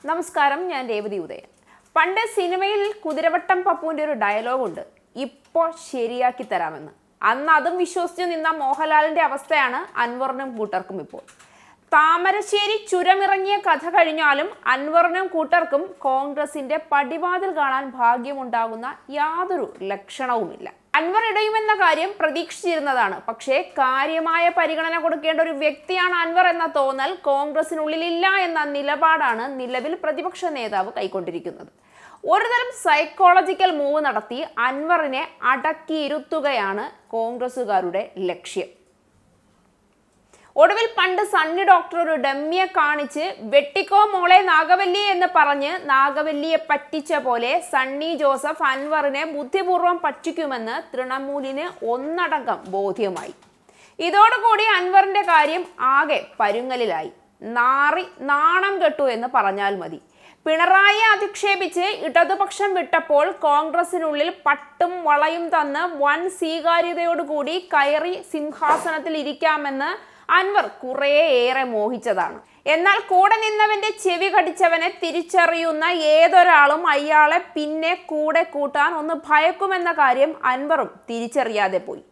നമസ്കാരം, ഞാൻ രേവതി ഉദയൻ. പണ്ട് സിനിമയിൽ കുതിരവട്ടം പപ്പുവിൻ്റെ ഒരു ഡയലോഗുണ്ട്, ഇപ്പോൾ ശരിയാക്കി തരാമെന്ന്. അന്ന് അതും വിശ്വസിച്ച് നിന്ന മോഹൻലാലിൻ്റെ അവസ്ഥയാണ് അൻവറിനും കൂട്ടർക്കും ഇപ്പോൾ. താമരശ്ശേരി ചുരമിറങ്ങിയ കഥ കഴിഞ്ഞാലും അൻവറിനും കൂട്ടർക്കും കോൺഗ്രസിന്റെ പടിവാതിൽ കാണാൻ ഭാഗ്യമുണ്ടാകുന്ന യാതൊരു ലക്ഷണവുമില്ല. അൻവർ ഇടയുമെന്ന കാര്യം പ്രതീക്ഷിച്ചിരുന്നതാണ്. പക്ഷേ കാര്യമായ പരിഗണന കൊടുക്കേണ്ട ഒരു വ്യക്തിയാണ് അൻവർ എന്ന തോന്നൽ കോൺഗ്രസിനുള്ളിലില്ല എന്ന നിലപാടാണ് നിലവിൽ പ്രതിപക്ഷ നേതാവ് കൈക്കൊണ്ടിരിക്കുന്നത്. ഒരുതരം സൈക്കോളജിക്കൽ മൂവ് നടത്തി അൻവറിനെ അടക്കിയിരുത്തുകയാണ് കോൺഗ്രസുകാരുടെ ലക്ഷ്യം. ഒടുവിൽ പണ്ട് സണ്ണി ഡോക്ടർ ഒരു ഡമ്മിയെ കാണിച്ച് വെട്ടിക്കോ മോളെ നാഗവല്ലി എന്ന് പറഞ്ഞ് നാഗവല്ലിയെ പറ്റിച്ച പോലെ സണ്ണി ജോസഫ് അൻവറിനെ ബുദ്ധിപൂർവ്വം പറ്റിക്കുമെന്ന് തൃണമൂലിന് ഒന്നടങ്കം ബോധ്യമായി. ഇതോടുകൂടി അൻവറിന്റെ കാര്യം ആകെ പരുങ്ങലിലായി. നാണം കെട്ടു എന്ന് പറഞ്ഞാൽ മതി. പിണറായിയെ അധിക്ഷേപിച്ച് ഇടതുപക്ഷം വിട്ടപ്പോൾ കോൺഗ്രസിനുള്ളിൽ പട്ടും വളയും തന്ന് വൻ സ്വീകാര്യതയോടുകൂടി കയറി സിംഹാസനത്തിൽ ഇരിക്കാമെന്ന് അൻവർ കുറേയേറെ മോഹിച്ചതാണ്. എന്നാൽ കൂടെ നിന്നവന്റെ ചെവി കടിച്ചവനെ തിരിച്ചറിയുന്ന ഏതൊരാളും അയാളെ പിന്നെ കൂടെ കൂട്ടാൻ ഒന്ന് ഭയക്കുമെന്ന കാര്യം അൻവറും തിരിച്ചറിയാതെ പോയി.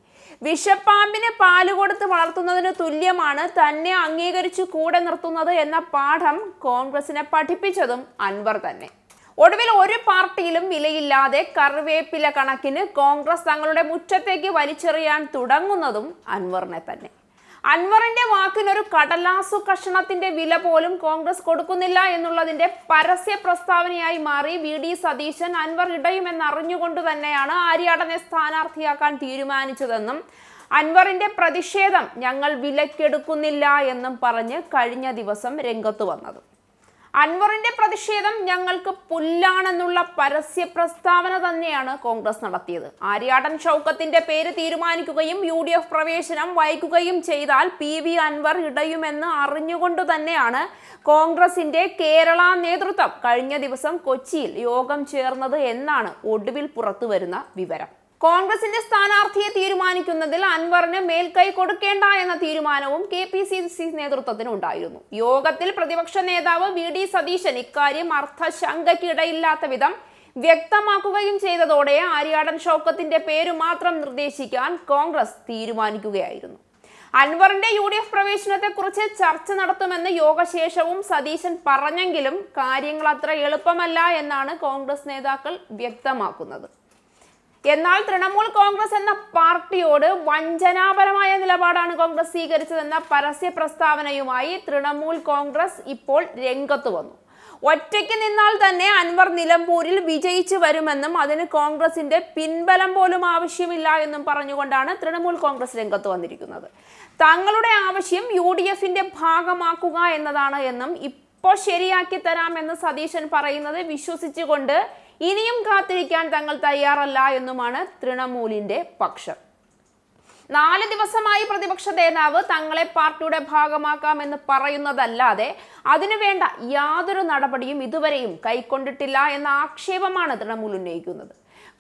വിഷപ്പാമ്പിന് പാല് കൊടുത്ത് വളർത്തുന്നതിന് തുല്യമാണ് തന്നെ അംഗീകരിച്ചു കൂടെ നിർത്തുന്നത് എന്ന പാഠം കോൺഗ്രസിനെ പഠിപ്പിച്ചതും അൻവർ തന്നെ. ഒടുവിൽ ഒരു പാർട്ടിയിലും വിലയില്ലാതെ കറിവേപ്പില കണക്കിന് കോൺഗ്രസ് തങ്ങളുടെ മുറ്റത്തേക്ക് വലിച്ചെറിയാൻ തുടങ്ങുന്നതും അൻവറിനെ തന്നെ. അൻവറിന്റെ വാക്കിനൊരു കടലാസു കഷണത്തിന്റെ വില പോലും കോൺഗ്രസ് കൊടുക്കുന്നില്ല എന്നുള്ളതിന്റെ പരസ്യ പ്രസ്താവനയായി മാറി വി.ഡി. സതീശൻ അൻവർ ഇടയുമെന്നറിഞ്ഞുകൊണ്ട് തന്നെയാണ് ആര്യാടനെ സ്ഥാനാർത്ഥിയാക്കാൻ തീരുമാനിച്ചതെന്നും അൻവറിന്റെ പ്രതിഷേധം ഞങ്ങൾ വിലക്കെടുക്കുന്നില്ല എന്നും പറഞ്ഞ് കഴിഞ്ഞ ദിവസം രംഗത്തു വന്നത്. അൻവറിന്റെ പ്രതിഷേധം ഞങ്ങൾക്ക് പുല്ലാണെന്നുള്ള പരസ്യ പ്രസ്താവന തന്നെയാണ് കോൺഗ്രസ് നടത്തിയത്. ആര്യാടൻ ഷൗക്കത്തിന്റെ പേര് തീരുമാനിക്കുകയും UDF പ്രവേശനം വൈകുകയും ചെയ്താൽ PV അൻവർ ഇടയുമെന്ന് അറിഞ്ഞുകൊണ്ട് തന്നെയാണ് കോൺഗ്രസിന്റെ കേരള നേതൃത്വം കഴിഞ്ഞ ദിവസം കൊച്ചിയിൽ യോഗം ചേർന്നത് എന്നാണ് ഒടുവിൽ പുറത്തു വരുന്ന വിവരം. കോൺഗ്രസിന്റെ സ്ഥാനാർത്ഥിയെ തീരുമാനിക്കുന്നതിൽ അൻവറിന് മേൽക്കൈ കൊടുക്കേണ്ട എന്ന തീരുമാനവും KPCC നേതൃത്വത്തിന് ഉണ്ടായിരുന്നു. യോഗത്തിൽ പ്രതിപക്ഷ നേതാവ് വി.ഡി. സതീശൻ ഇക്കാര്യം അർത്ഥശങ്കയ്ക്കിടയില്ലാത്ത വിധം വ്യക്തമാക്കുകയും ചെയ്തതോടെ ആര്യാടൻ ഷൗക്കത്തിന്റെ പേര് മാത്രം നിർദ്ദേശിക്കാൻ കോൺഗ്രസ് തീരുമാനിക്കുകയായിരുന്നു. അൻവറിന്റെ UDF പ്രവേശനത്തെക്കുറിച്ച് ചർച്ച നടത്തുമെന്ന് യോഗശേഷവും സതീശൻ പറഞ്ഞെങ്കിലും കാര്യങ്ങൾ അത്ര എളുപ്പമല്ല എന്നാണ് കോൺഗ്രസ് നേതാക്കൾ വ്യക്തമാക്കുന്നത്. എന്നാൽ തൃണമൂൽ കോൺഗ്രസ് എന്ന പാർട്ടിയോട് വഞ്ചനാപരമായ നിലപാടാണ് കോൺഗ്രസ് സ്വീകരിച്ചതെന്ന പരസ്യ പ്രസ്താവനയുമായി തൃണമൂൽ കോൺഗ്രസ് ഇപ്പോൾ രംഗത്ത് വന്നു. ഒറ്റയ്ക്ക് നിന്നാൽ തന്നെ അൻവർ നിലമ്പൂരിൽ വിജയിച്ചു വരുമെന്നും അതിന് കോൺഗ്രസിന്റെ പിൻബലം പോലും ആവശ്യമില്ല എന്നും പറഞ്ഞുകൊണ്ടാണ് തൃണമൂൽ കോൺഗ്രസ് രംഗത്ത് വന്നിരിക്കുന്നത്. തങ്ങളുടെ ആവശ്യം UDFന്റെ ഭാഗമാക്കുക എന്നതാണ് എന്നും ഇപ്പോൾ ശരിയാക്കി തരാമെന്ന് സതീശൻ പറയുന്നത് വിശ്വസിച്ചുകൊണ്ട് ഇനിയും കാത്തിരിക്കാൻ തങ്ങൾ തയ്യാറല്ല എന്നുമാണ് തൃണമൂലിന്റെ പക്ഷം. 4 ദിവസമായി പ്രതിപക്ഷ നേതാവ് തങ്ങളെ പാർട്ടിയുടെ ഭാഗമാക്കാമെന്ന് പറയുന്നതല്ലാതെ അതിനുവേണ്ട യാതൊരു നടപടിയും ഇതുവരെയും കൈക്കൊണ്ടിട്ടില്ല എന്ന ആക്ഷേപമാണ് തൃണമൂൽ ഉന്നയിക്കുന്നത്.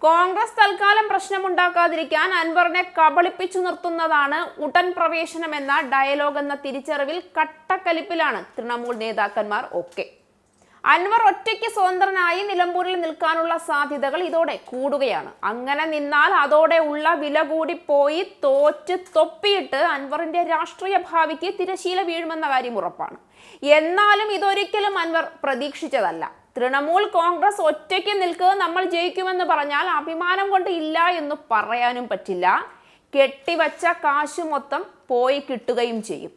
കോൺഗ്രസ് തൽക്കാലം പ്രശ്നമുണ്ടാക്കാതിരിക്കാൻ അൻവറിനെ കബളിപ്പിച്ചു നിർത്തുന്നതാണ് ഉടൻ പ്രവേശനം എന്ന ഡയലോഗ് എന്ന തിരിച്ചറിവിൽ കട്ടക്കലിപ്പിലാണ് തൃണമൂൽ നേതാക്കന്മാർ ഒക്കെ. അൻവർ ഒറ്റയ്ക്ക് സ്വതന്ത്രനായി നിലമ്പൂരിൽ നിൽക്കാനുള്ള സാധ്യതകൾ ഇതോടെ കൂടുകയാണ്. അങ്ങനെ നിന്നാൽ അതോടെ ഉള്ള വില കൂടി പോയി തോറ്റ് തൊപ്പിയിട്ട് അൻവറിന്റെ രാഷ്ട്രീയ ഭാവിക്ക് തിരശീല വീഴുമെന്ന കാര്യം ഉറപ്പാണ്. എന്നാലും ഇതൊരിക്കലും അൻവർ പ്രതീക്ഷിച്ചതല്ല. തൃണമൂൽ കോൺഗ്രസ് ഒറ്റയ്ക്ക് നിൽക്കുക, നമ്മൾ ജയിക്കുമെന്ന് പറഞ്ഞാൽ അഭിമാനം കൊണ്ട് ഇല്ല എന്ന് പറയാനും പറ്റില്ല. കെട്ടിവച്ച കാശ് മൊത്തം പോയി കിട്ടുകയും ചെയ്യും.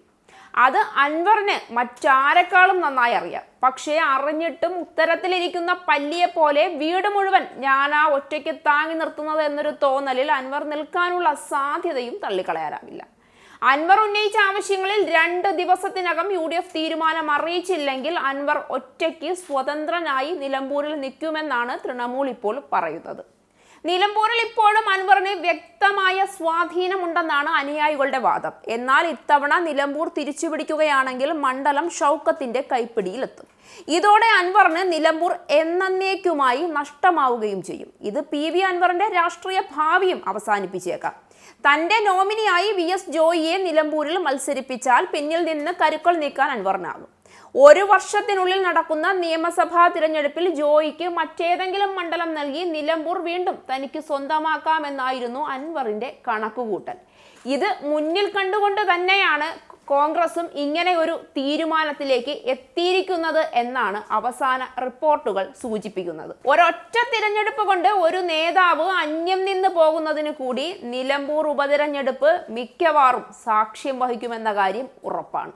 അത് അൻവറിന് മറ്റാരെക്കാളും നന്നായി അറിയാം. പക്ഷേ അറിഞ്ഞിട്ടും ഉത്തരത്തിലിരിക്കുന്ന പല്ലിയെ പോലെ വീട് മുഴുവൻ ഞാനാ ഒറ്റയ്ക്ക് താങ്ങി നിർത്തുന്നത് എന്നൊരു തോന്നലിൽ അൻവർ നിൽക്കാനുള്ള സാധ്യതയും തള്ളിക്കളയാനാവില്ല. അൻവർ ഉന്നയിച്ച ആവശ്യങ്ങളിൽ 2 ദിവസത്തിനകം UDF തീരുമാനം അറിയിച്ചില്ലെങ്കിൽ അൻവർ ഒറ്റയ്ക്ക് സ്വതന്ത്രനായി നിലമ്പൂരിൽ നിൽക്കുമെന്നാണ് തൃണമൂൽ ഇപ്പോൾ പറയുന്നത്. നിലമ്പൂരിൽ ഇപ്പോഴും അൻവറിന് വ്യക്തമായ സ്വാധീനമുണ്ടെന്നാണ് അനുയായികളുടെ വാദം. എന്നാൽ ഇത്തവണ നിലമ്പൂർ തിരിച്ചുപിടിക്കുകയാണെങ്കിൽ മണ്ഡലം ഷൗക്കത്തിന്റെ കൈപ്പിടിയിലെത്തും. ഇതോടെ അൻവറിന് നിലമ്പൂർ എന്നേക്കുമായി നഷ്ടമാവുകയും ചെയ്യും. ഇത് PV അൻവറിന്റെ രാഷ്ട്രീയ ഭാവിയും അവസാനിപ്പിച്ചേക്കാം. തന്റെ നോമിനിയായി VS ജോയിയെ നിലമ്പൂരിൽ മത്സരിപ്പിച്ചാൽ പിന്നിൽ നിന്ന് കരുക്കൾ നീക്കാൻ അൻവറിനാകും. ഒരു വർഷത്തിനുള്ളിൽ നടക്കുന്ന നിയമസഭാ തിരഞ്ഞെടുപ്പിൽ ജോയിക്ക് മറ്റേതെങ്കിലും മണ്ഡലം നൽകി നിലമ്പൂർ വീണ്ടും തനിക്ക് സ്വന്തമാക്കാമെന്നായിരുന്നു അൻവറിന്റെ കണക്കുകൂട്ടൽ. ഇത് മുന്നിൽ കണ്ടുകൊണ്ട് തന്നെയാണ് കോൺഗ്രസും ഇങ്ങനെ ഒരു തീരുമാനത്തിലേക്ക് എത്തിയിരിക്കുന്നത് എന്നാണ് അവസാന റിപ്പോർട്ടുകൾ സൂചിപ്പിക്കുന്നത്. ഒരൊറ്റ തിരഞ്ഞെടുപ്പ് കൊണ്ട് ഒരു നേതാവ് അന്യം നിന്ന് പോകുന്നതിന് കൂടി നിലമ്പൂർ ഉപതിരഞ്ഞെടുപ്പ് മിക്കവാറും സാക്ഷ്യം വഹിക്കുമെന്ന കാര്യം ഉറപ്പാണ്.